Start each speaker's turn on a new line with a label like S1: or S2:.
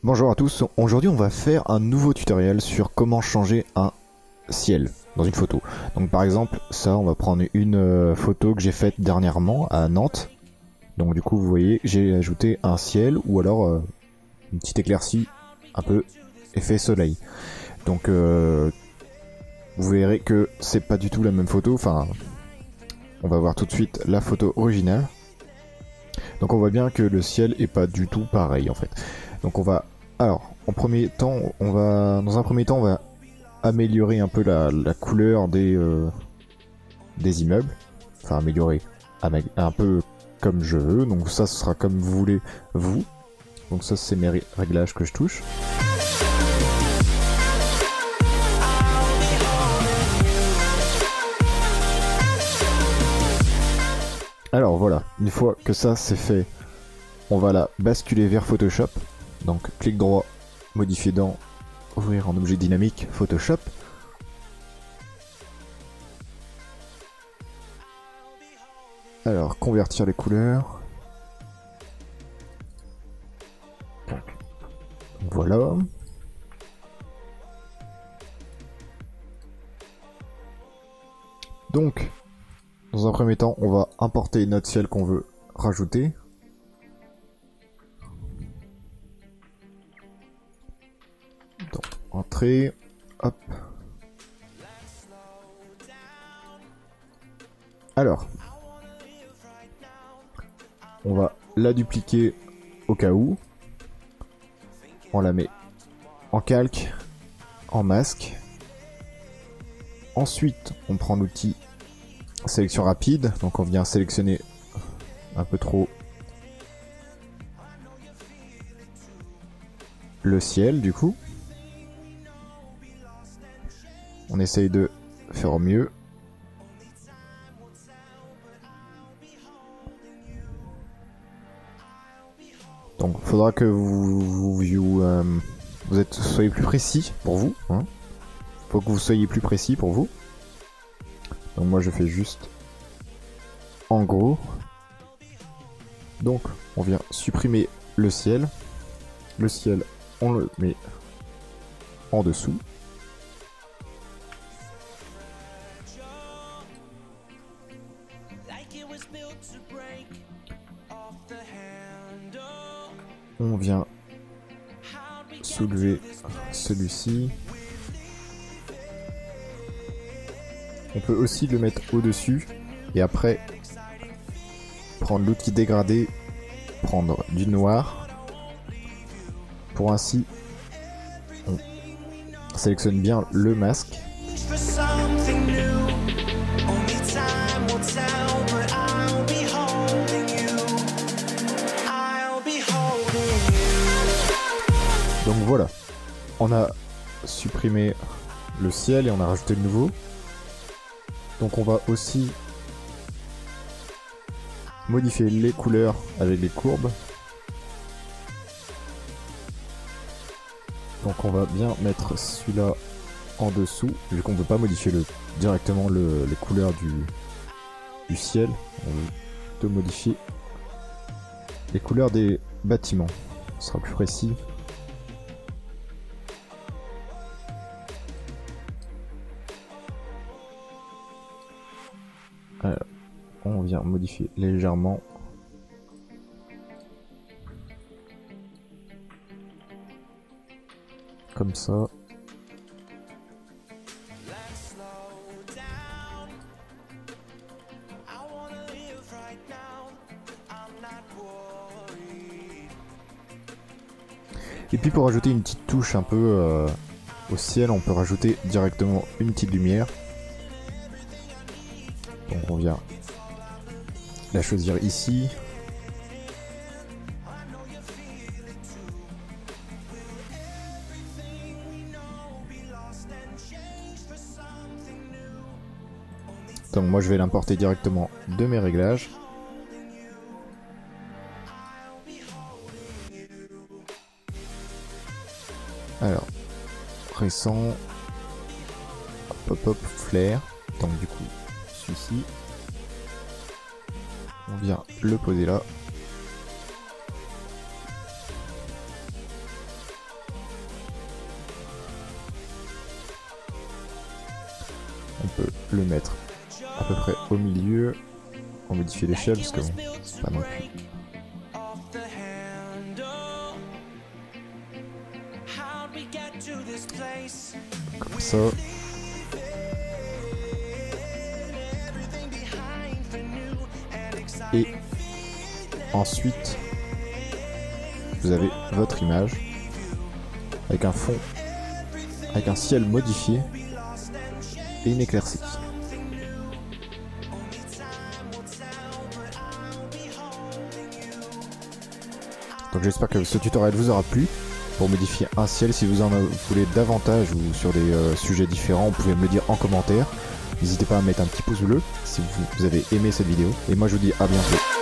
S1: Bonjour à tous, aujourd'hui on va faire un nouveau tutoriel sur comment changer un ciel dans une photo. Donc par exemple, ça on va prendre une photo que j'ai faite dernièrement à Nantes. Donc du coup vous voyez, j'ai ajouté un ciel ou alors une petite éclaircie, un peu effet soleil. Donc vous verrez que c'est pas du tout la même photo, enfin on va voir tout de suite la photo originale. Donc on voit bien que le ciel est pas du tout pareil en fait. Donc on va, alors en premier temps, dans un premier temps on va améliorer un peu la couleur des immeubles. Enfin améliorer un peu comme je veux. Donc ça ce sera comme vous voulez vous. Donc ça c'est mes réglages que je touche. Alors voilà, une fois que ça c'est fait, on va la basculer vers Photoshop. Donc clic droit, modifier dans, ouvrir en objet dynamique, Photoshop. Alors convertir les couleurs. Voilà. Donc, dans un premier temps, on va importer notre ciel qu'on veut rajouter. Donc, entrée, hop. Alors, on va la dupliquer au cas où. On la met en calque, en masque. Ensuite, on prend l'outil sélection rapide. Donc on vient sélectionner un peu trop le ciel du coup. On essaye de faire au mieux. Donc il faudra que soyez plus précis pour vous. Hein. Faut que vous soyez plus précis pour vous. Donc moi je fais juste en gros. Donc on vient supprimer le ciel. Le ciel on le met en dessous. On vient soulever celui-ci. On peut aussi le mettre au-dessus et après prendre l'outil dégradé, prendre du noir. Pour ainsi, on sélectionne bien le masque. Donc voilà, on a supprimé le ciel et on a rajouté le nouveau. Donc on va aussi modifier les couleurs avec les courbes. Donc on va bien mettre celui-là en dessous, vu qu'on ne peut pas modifier directement les couleurs du ciel. On veut plutôt modifier les couleurs des bâtiments. Ce sera plus précis. Alors, on vient modifier légèrement. Comme ça. Et puis pour rajouter une petite touche un peu au ciel, on peut rajouter directement une petite lumière. Donc on vient la choisir ici. Donc moi je vais l'importer directement de mes réglages. Alors, récent, pop-up, flare. Donc du coup, celui-ci, on vient le poser là. On peut le mettre à peu près au milieu. On modifie l'échelle parce que bon, pas non plus. Comme ça. Et ensuite, vous avez votre image avec un fond, avec un ciel modifié et une éclaircie. Donc j'espère que ce tutoriel vous aura plu pour modifier un ciel. Si vous en voulez davantage ou sur des sujets différents, vous pouvez me le dire en commentaire. N'hésitez pas à mettre un petit pouce bleu si vous avez aimé cette vidéo. Et moi je vous dis à bientôt.